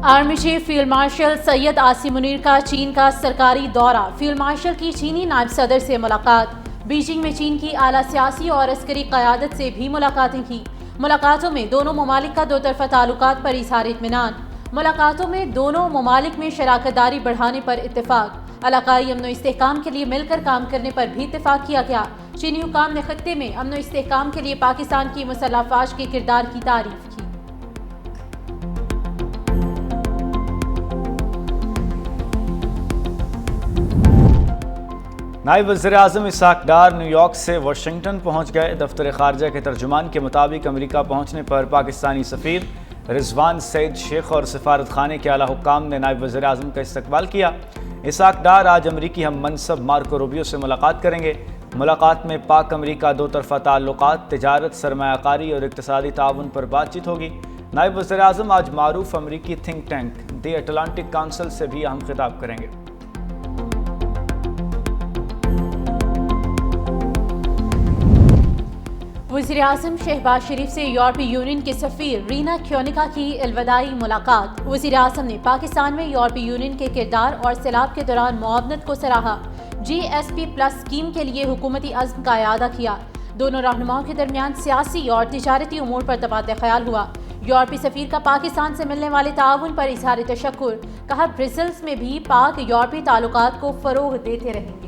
Army chief field marshal Syed Asim Munir کا چین کا سرکاری دورہ، فیلڈ مارشل کی چینی نائب صدر سے ملاقات، بیجنگ میں چین کی اعلیٰ سیاسی اور عسکری قیادت سے بھی ملاقاتیں کی۔ ملاقاتوں میں دونوں ممالک کا دو طرفہ تعلقات پر اظہار اطمینان۔ ملاقاتوں میں دونوں ممالک میں شراکت داری بڑھانے پر اتفاق، علاقائی امن و استحکام کے لیے مل کر کام کرنے پر بھی اتفاق کیا گیا۔ چینی حکام نے خطے میں امن و استحکام کے لیے پاکستان کی مسلح افواج کے کردار کی تعریف کی۔ نائب وزیر اعظم اسحاق ڈار نیو یارک سے واشنگٹن پہنچ گئے۔ دفتر خارجہ کے ترجمان کے مطابق امریکہ پہنچنے پر پاکستانی سفیر رضوان سعید شیخ اور سفارت خانے کے اعلیٰ حکام نے نائب وزیر اعظم کا استقبال کیا۔ اسحاق ڈار آج امریکی ہم منصب مارکو روبیو سے ملاقات کریں گے۔ ملاقات میں پاک امریکہ دو طرفہ تعلقات، تجارت، سرمایہ کاری اور اقتصادی تعاون پر بات چیت ہوگی۔ نائب وزیر اعظم آج معروف امریکی تھنک ٹینک دی اٹلانٹک کونسل سے بھی اہم خطاب کریں گے۔ وزیر اعظم شہباز شریف سے یورپی یونین کے سفیر رینا کیونکا کی الوداعی ملاقات۔ وزیر اعظم نے پاکستان میں یورپی یونین کے کردار اور سیلاب کے دوران معاونت کو سراہا۔ GSP+ اسکیم کے لیے حکومتی عزم کا اعادہ کیا۔ دونوں رہنماؤں کے درمیان سیاسی اور تجارتی امور پر تبادلہ خیال ہوا۔ یورپی سفیر کا پاکستان سے ملنے والے تعاون پر اظہار تشکر، کہا برسلز میں بھی پاک یورپی تعلقات کو فروغ دیتے رہیں گے۔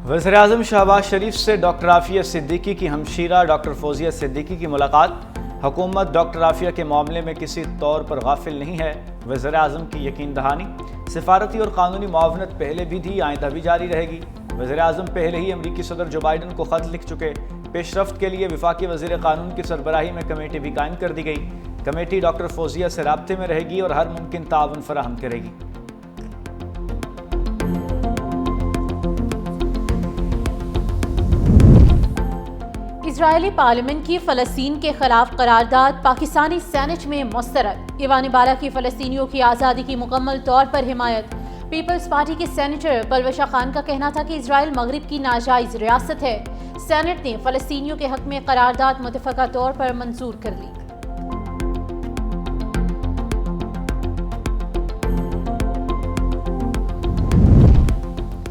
وزیر اعظم شہباز شریف سے ڈاکٹر عافیہ صدیقی کی ہمشیرہ ڈاکٹر فوزیہ صدیقی کی ملاقات۔ حکومت ڈاکٹر عافیہ کے معاملے میں کسی طور پر غافل نہیں ہے، وزیر اعظم کی یقین دہانی۔ سفارتی اور قانونی معاونت پہلے بھی تھی، آئندہ بھی جاری رہے گی۔ وزیر اعظم پہلے ہی امریکی صدر جو بائیڈن کو خط لکھ چکے۔ پیش رفت کے لیے وفاقی وزیر قانون کی سربراہی میں کمیٹی بھی قائم کر دی گئی۔ کمیٹی ڈاکٹر فوزیہ سے رابطے میں رہے گی اور ہر ممکن تعاون فراہم کرے گی۔ اسرائیلی پارلیمنٹ کی فلسطین کے خلاف قرارداد پاکستانی سینٹ میں مسترد۔ ایوان بالا کی فلسطینیوں کی آزادی کی مکمل طور پر حمایت۔ پیپلز پارٹی کے سینیٹر پلوشہ خان کا کہنا تھا کہ اسرائیل مغرب کی ناجائز ریاست ہے۔ سینٹ نے فلسطینیوں کے حق میں قرارداد متفقہ طور پر منظور کر لی۔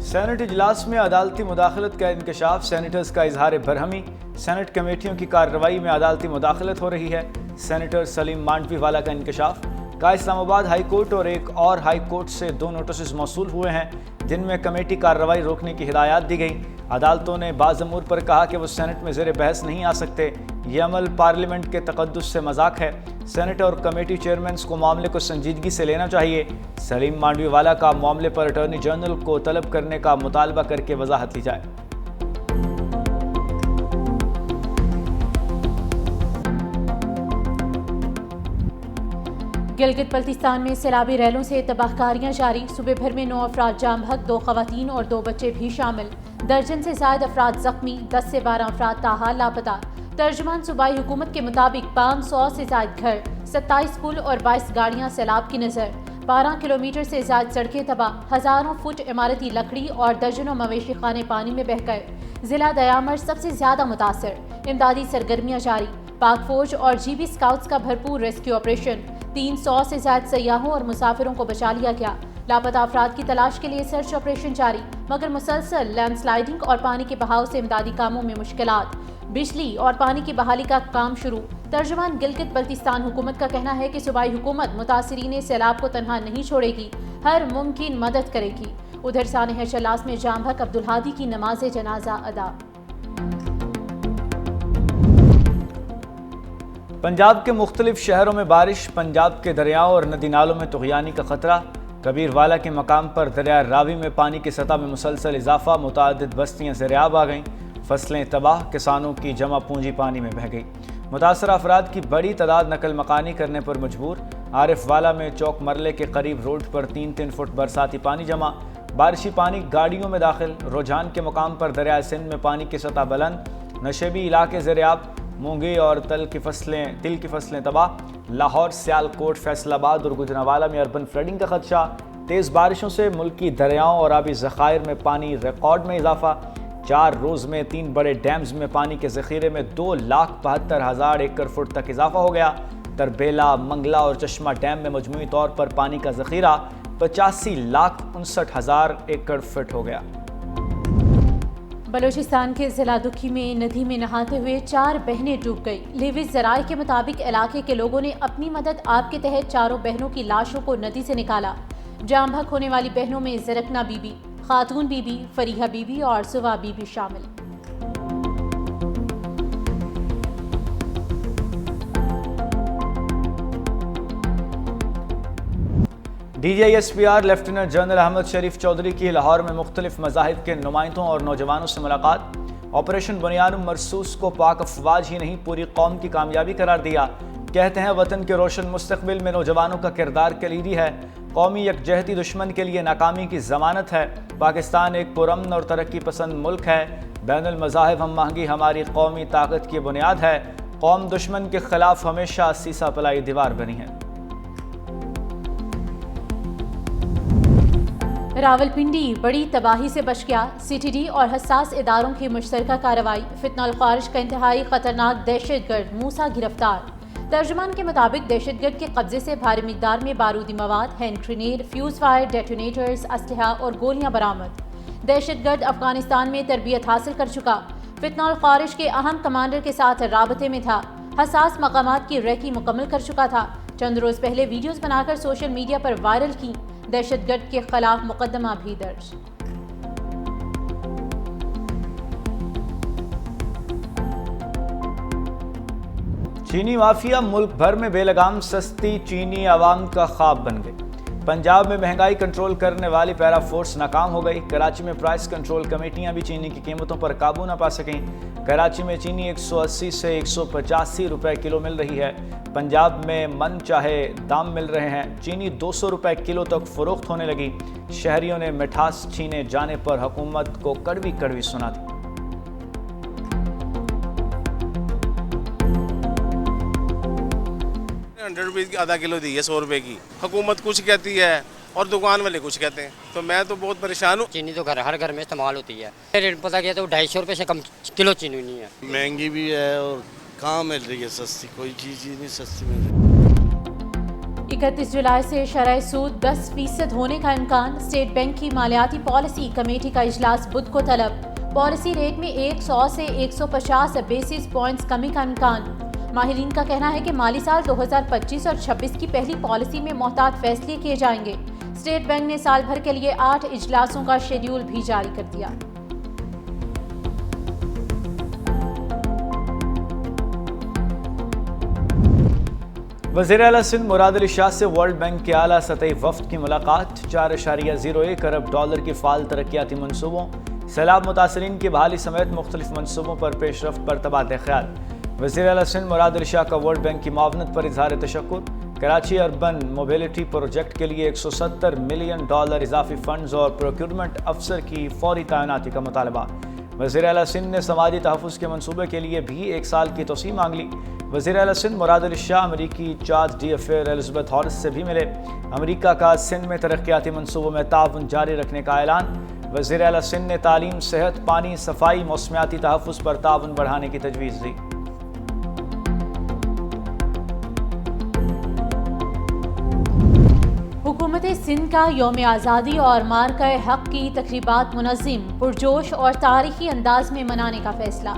سینٹ اجلاس میں عدالتی مداخلت کا انکشاف، سینیٹرز کا اظہار برہمی۔ سینٹ کمیٹیوں کی کارروائی میں عدالتی مداخلت ہو رہی ہے، سینیٹر سلیم مانڈوی والا کا انکشاف۔ کا اسلام آباد ہائی کورٹ اور ایک اور ہائی کورٹ سے 2 نوٹسز موصول ہوئے ہیں جن میں کمیٹی کارروائی روکنے کی ہدایات دی گئی۔ عدالتوں نے بعض امور پر کہا کہ وہ سینٹ میں زیر بحث نہیں آ سکتے۔ یہ عمل پارلیمنٹ کے تقدس سے مذاق ہے۔ سینٹ اور کمیٹی چیئرمینز کو معاملے کو سنجیدگی سے لینا چاہیے۔ سلیم مانڈوی والا کا معاملے پر اٹارنی جنرل کو طلب کرنے کا مطالبہ کر کے وضاحت لی جائے۔ گلگت بلتستان میں سیلابی ریلوں سے تباہ کاریاں جاری، صبح بھر میں 9 افراد جاں بحق، 2 خواتین اور 2 بچے بھی شامل، درجن سے زائد افراد زخمی، 10 سے 12 افراد تاحال لاپتہ۔ ترجمان صوبائی حکومت کے مطابق 500 سے زائد گھر، 27 پل اور 22 گاڑیاں سیلاب کی نظر، 12 کلومیٹر سے زائد سڑکیں تباہ، ہزاروں فٹ عمارتی لکڑی اور درجنوں مویشی خانے پانی میں بہہ گئے۔ ضلع دیامر سب سے زیادہ متاثر، امدادی سرگرمیاں جاری، پاک فوج اور GB اسکاؤٹس کا بھرپور ریسکیو آپریشن، 300 سے زائد سیاحوں اور مسافروں کو بچا لیا گیا۔ لاپتہ افراد کی تلاش کے لیے سرچ آپریشن جاری، مگر مسلسل لینڈ سلائیڈنگ اور پانی کے بہاؤ سے امدادی کاموں میں مشکلات۔ بجلی اور پانی کی بحالی کا کام شروع۔ ترجمان گلگت بلتستان حکومت کا کہنا ہے کہ صوبائی حکومت متاثرین سیلاب کو تنہا نہیں چھوڑے گی، ہر ممکن مدد کرے گی۔ ادھر سانحہ چلاس میں جاں بحق عبدالہادی کی نماز جنازہ ادا۔ پنجاب کے مختلف شہروں میں بارش، پنجاب کے دریاؤں اور ندی نالوں میں طغیانی کا خطرہ۔ کبیر والا کے مقام پر دریا راوی میں پانی کی سطح میں مسلسل اضافہ، متعدد بستیاں زیرآب آ گئیں، فصلیں تباہ، کسانوں کی جمع پونجی پانی میں بہہ گئی۔ متاثرہ افراد کی بڑی تعداد نقل مکانی کرنے پر مجبور۔ عارف والا میں چوک مرلے کے قریب روڈ پر 3 فٹ برساتی پانی جمع، بارشی پانی گاڑیوں میں داخل۔ رجحان کے مقام پر دریائے سندھ میں پانی کی سطح بلند، نشیبی علاقے زیرآب، مونگی اور تل کی فصلیں تباہ۔ لاہور، سیالکوٹ، فیصل آباد اور گوجرانوالہ میں اربن فلڈنگ کا خدشہ۔ تیز بارشوں سے ملکی دریاؤں اور آبی ذخائر میں پانی ریکارڈ میں اضافہ۔ 4 روز میں 3 بڑے ڈیمز میں پانی کے ذخیرے میں 2,72,000 ایکڑ فٹ تک اضافہ ہو گیا۔ تربیلا، منگلا اور چشمہ ڈیم میں مجموعی طور پر پانی کا ذخیرہ 85,59,000 ایکڑ فٹ ہو گیا۔ بلوچستان کے ضلع دکھی میں ندی میں نہاتے ہوئے 4 بہنیں ڈوب گئی۔ لیوز ذرائع کے مطابق علاقے کے لوگوں نے اپنی مدد آپ کے تحت 4 بہنوں کی لاشوں کو ندی سے نکالا۔ جام بحق ہونے والی بہنوں میں Zarkana Bibi, Khatoon Bibi, Fariha Bibi اور سوا بی بی شامل۔ D G I S P R lieutenant general Ahmed Sharif Chaudhry کی لاہور میں مختلف مذاہب کے نمائندوں اور نوجوانوں سے ملاقات۔ آپریشن بنیان مرصوص کو پاک افواج ہی نہیں پوری قوم کی کامیابی قرار دیا۔ کہتے ہیں وطن کے روشن مستقبل میں نوجوانوں کا کردار کلیدی ہے۔ قومی یکجہتی دشمن کے لیے ناکامی کی ضمانت ہے۔ پاکستان ایک پرامن اور ترقی پسند ملک ہے۔ بین المذاہب ہم آہنگی ہماری قومی طاقت کی بنیاد ہے۔ قوم دشمن کے خلاف ہمیشہ سیسا پلائی دیوار بنی ہے۔ راولپنڈی بڑی تباہی سے بچ گیا۔ سی ٹی ڈی اور حساس اداروں کی مشترکہ کارروائی۔ فتنہ الخوارج کا انتہائی خطرناک دہشت گرد موسیٰ گرفتار۔ ترجمان کے مطابق دہشت گرد کے قبضے سے بھاری مقدار میں بارودی مواد، hand grenade, fuse fire detonators, اسلحہ اور گولیاں برآمد۔ دہشت گرد افغانستان میں تربیت حاصل کر چکا۔ فتنہ الخوارج کے اہم کمانڈر کے ساتھ رابطے میں تھا۔ حساس مقامات کی ریکی مکمل کر چکا تھا۔ چند روز پہلے ویڈیوز بنا کر سوشل میڈیا پر وائرل کی۔ دہشت گرد کے خلاف مقدمہ بھی درج۔ چینی مافیا ملک بھر میں بے لگام سستی چینی عوام کا خواب بن گئی۔ پنجاب میں مہنگائی کنٹرول کرنے والی پیرا فورس ناکام ہو گئی۔ کراچی میں پرائس کنٹرول کمیٹیاں بھی چینی کی قیمتوں پر قابو نہ پا سکیں۔ کراچی میں چینی 180 سے 185 روپے کلو مل رہی ہے۔ پنجاب میں من چاہے دام مل رہے ہیں۔ چینی 200 روپے کلو تک فروخت ہونے لگی۔ شہریوں نے مٹھاس چھینے جانے پر حکومت کو کڑوی کڑوی سنا دی۔ 100 روپے کی آدھا کلو دی ہے 100 روپے کی۔ حکومت کچھ کہتی ہے اور دکان والے کچھ کہتے ہیں، تو میں تو بہت پریشان ہوں۔ چینی تو ہر گھر میں استعمال ہوتی ہے۔ ریٹ پتہ کیا تو 250 روپے سے کم کلو چینی نہیں ہے۔ مہنگی بھی ہے اور کہاں مل رہی ہے سستی، کوئی چیز ہی نہیں سستی مل رہی۔ 31 جولائی سے شرح سود 10% ہونے کا امکان۔ اسٹیٹ بینک کی مالیاتی پالیسی کمیٹی کا اجلاس بدھ کو طلب۔ پالیسی ریٹ میں 100 سے 150 بیسس پوائنٹس کمی کا امکان۔ ماہرین کا کہنا ہے کہ مالی سال 2025 اور 26 کی پہلی پالیسی میں محتاط فیصلے کیے جائیں گے۔ اسٹیٹ بینک نے سال بھر کے لیے 8 اجلاسوں کا شیڈیول بھی جاری کر دیا۔ وزیر اعلیٰ سندھ مراد علی شاہ سے ورلڈ بینک کے اعلیٰ سطحی وفد کی ملاقات۔ 4.01 ارب ڈالر کی فعال ترقیاتی منصوبوں، سیلاب متاثرین کی بحالی سمیت مختلف منصوبوں پر پیش رفت پر تبادلہ خیال۔ وزیر اعلیٰ سندھ مراد علی شاہ کا ورلڈ بینک کی معاونت پر اظہار تشکر۔ کراچی اربن موبیلٹی پروجیکٹ کے لیے $170 ملین اضافی فنڈز اور پروکیورمنٹ افسر کی فوری تعیناتی کا مطالبہ۔ وزیر اعلیٰ سندھ نے سماجی تحفظ کے منصوبے کے لیے بھی 1 سال کی توسیع مانگ لی۔ وزیر اعلیٰ سندھ مراد علی شاہ امریکی charge d'affaires Elizabeth Horst سے بھی ملے۔ امریکہ کا سندھ میں ترقیاتی منصوبوں میں تعاون جاری رکھنے کا اعلان۔ وزیر اعلیٰ سندھ نے تعلیم، صحت، پانی، صفائی، موسمیاتی تحفظ پر تعاون بڑھانے کی تجویز دی۔ حکومت سندھ کا یوم آزادی اور مارکہ حق کی تقریبات منظم، پرجوش اور تاریخی انداز میں منانے کا فیصلہ۔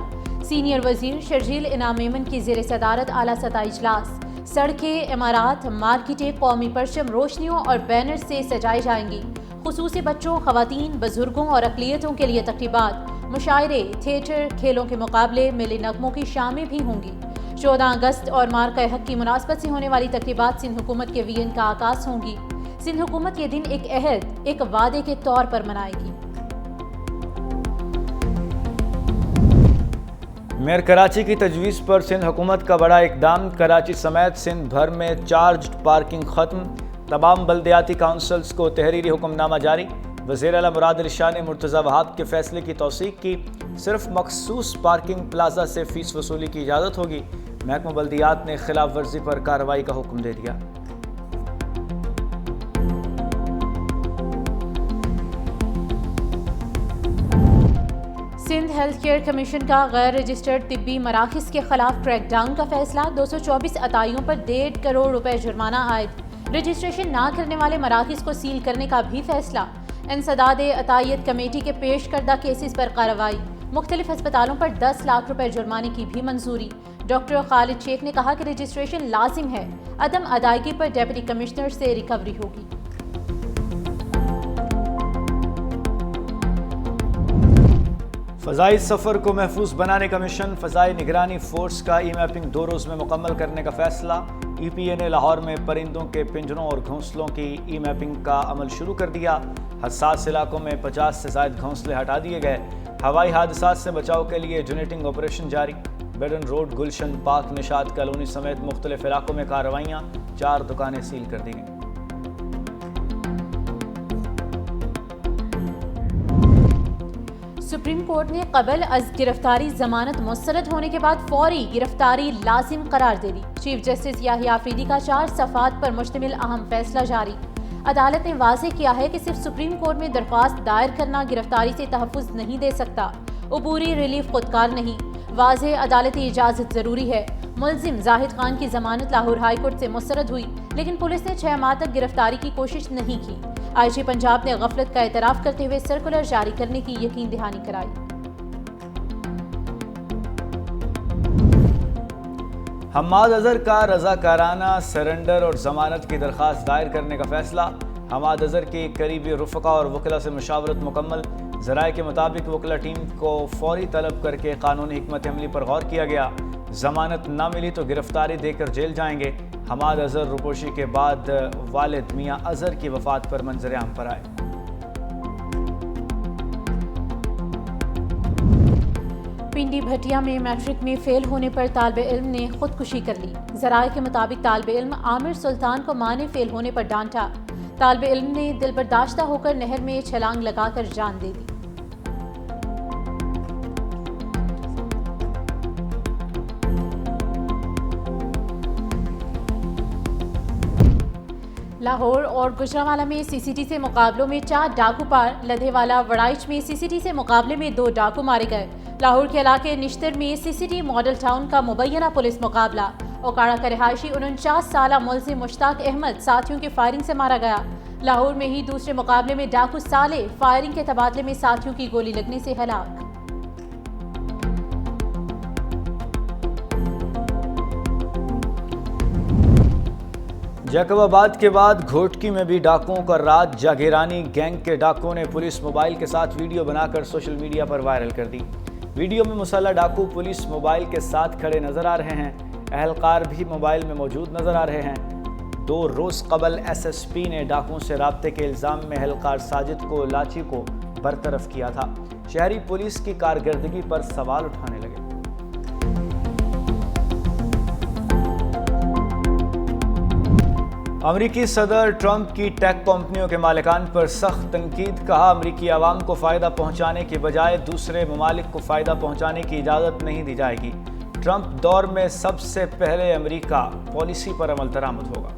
سینئر وزیر شرجیل انعام میمن کی زیر صدارت اعلیٰ سطح اجلاس۔ سڑکیں، عمارات، مارکیٹیں قومی پرچم، روشنیوں اور بینر سے سجائی جائیں گی۔ خصوصی بچوں، خواتین، بزرگوں اور اقلیتوں کے لیے تقریبات، مشاعرے، تھیٹر، کھیلوں کے مقابلے، ملی نغموں کی شامیں بھی ہوں گی۔ 14 اگست اور مارکہ حق کی مناسبت سے ہونے والی تقریبات سندھ حکومت کے وی این کا آغاز ہوں گی۔ سندھ حکومت یہ دن ایک عہد، ایک وعدے کے طور پر منائے گی۔ میئر کراچی کی تجویز پر سندھ حکومت کا بڑا اقدام۔ کراچی سمیت سندھ بھر میں چارجڈ پارکنگ ختم۔ تمام بلدیاتی کونسلز کو تحریری حکم نامہ جاری۔ وزیر اعلیٰ مراد علی شاہ نے مرتضی وہاب کے فیصلے کی توثیق کی۔ صرف مخصوص پارکنگ پلازا سے فیس وصولی کی اجازت ہوگی۔ محکمہ بلدیات نے خلاف ورزی پر کارروائی کا حکم دے دیا۔ سندھ ہیلتھ کیئر کمیشن کا غیر رجسٹرڈ طبی مراکز کے خلاف کریک ڈاؤن کا فیصلہ، 224 عطائیوں پر 1.5 کروڑ روپے جرمانہ عائد، رجسٹریشن نہ کرنے والے مراکز کو سیل کرنے کا بھی فیصلہ، انسداد عطائیت کمیٹی کے پیش کردہ کیسز پر کارروائی، مختلف ہسپتالوں پر 10 لاکھ روپے جرمانے کی بھی منظوری۔ ڈاکٹر خالد شیخ نے کہا کہ رجسٹریشن لازم ہے، عدم ادائیگی پر ڈپٹی کمشنر سے ریکوری ہوگی۔ فضائی سفر کو محفوظ بنانے کا مشن، فضائی نگرانی فورس کا ای میپنگ 2 روز میں مکمل کرنے کا فیصلہ۔ ای پی اے نے لاہور میں پرندوں کے پنجروں اور گھونسلوں کی ای میپنگ کا عمل شروع کر دیا۔ حساس علاقوں میں 50 سے زائد گھونسلے ہٹا دیے گئے۔ ہوائی حادثات سے بچاؤ کے لیے جنریٹنگ آپریشن جاری۔ بیڈن روڈ، گلشن پارک، نشاط کالونی سمیت مختلف علاقوں میں کارروائیاں، 4 دکانیں سیل کر دی گئیں۔ سپریم کورٹ نے قبل از گرفتاری ضمانت مسترد ہونے کے بعد فوری گرفتاری لازم قرار دے دی۔ چیف جسٹس یحییٰ آفریدی کا 4 صفحات پر مشتمل اہم فیصلہ جاری۔ عدالت نے واضح کیا ہے کہ صرف سپریم کورٹ میں درخواست دائر کرنا گرفتاری سے تحفظ نہیں دے سکتا، عبوری ریلیف خودکار نہیں، واضح عدالتی اجازت ضروری ہے۔ ملزم زاہد خان کی ضمانت لاہور ہائی کورٹ سے مسترد ہوئی، لیکن پولیس نے 6 ماہ تک گرفتاری کی کوشش نہیں کی۔ آئی جی پنجاب نے غفلت کا اعتراف کرتے ہوئے سرکولر جاری کرنے کی یقین دہانی کرائی۔ حماد اظہر کا رضاکارانہ سرنڈر اور ضمانت کی درخواست دائر کرنے کا فیصلہ۔ حماد اظہر کی قریبی رفقا اور وکلاء سے مشاورت مکمل۔ ذرائع کے مطابق وکلا ٹیم کو فوری طلب کر کے قانونی حکمت عملی پر غور کیا گیا۔ ضمانت نہ ملی تو گرفتاری دے کر جیل جائیں گے۔ حماد اظہر روپوشی کے بعد والد میاں اظہر کی وفات پر منظر عام پر آئے۔ پنڈی بھٹیا میں میٹرک میں فیل ہونے پر طالب علم نے خودکشی کر لی۔ ذرائع کے مطابق طالب علم عامر سلطان کو ماں نے فیل ہونے پر ڈانٹا۔ طالب علم نے دل برداشتہ ہو کر نہر میں چھلانگ لگا کر جان دے دی۔ لاہور اور گجرانوالہ میں سی سی ٹی سے مقابلوں میں 4 ڈاکو پار، لدھے والا وڑائچ میں سی سی ٹی سے مقابلے میں 2 ڈاکو مارے گئے۔ لاہور کے علاقے نشتر میں سی سی ٹی ماڈل ٹاؤن کا مبینہ پولیس مقابلہ، اوکاڑا کا رہائشی 49 سالہ ملزم مشتاق احمد ساتھیوں کی فائرنگ سے مارا گیا۔ لاہور میں ہی دوسرے مقابلے میں ڈاکو صالح فائرنگ کے تبادلے میں ساتھیوں کی گولی لگنے سے ہلاک۔ جیکب آباد کے بعد گھوٹکی میں بھی ڈاکوؤں کا رات جاگیرانی گینگ کے ڈاکوؤں نے پولیس موبائل کے ساتھ ویڈیو بنا کر سوشل میڈیا پر وائرل کر دی۔ ویڈیو میں مسلح ڈاکو پولیس موبائل کے ساتھ کھڑے نظر آ رہے ہیں۔ اہلکار بھی موبائل میں موجود نظر آ رہے ہیں۔ 2 روز قبل ایس ایس پی نے ڈاکوؤں سے رابطے کے الزام میں اہلکار ساجد کو لاچی کو برطرف کیا تھا۔ شہری پولیس کی کارکردگی پر سوال اٹھانے لگے۔ امریکی صدر ٹرمپ کی ٹیک کمپنیوں کے مالکان پر سخت تنقید، کہا امریکی عوام کو فائدہ پہنچانے کے بجائے دوسرے ممالک کو فائدہ پہنچانے کی اجازت نہیں دی جائے گی۔ ٹرمپ دور میں سب سے پہلے امریکہ پالیسی پر عمل درآمد ہوگا۔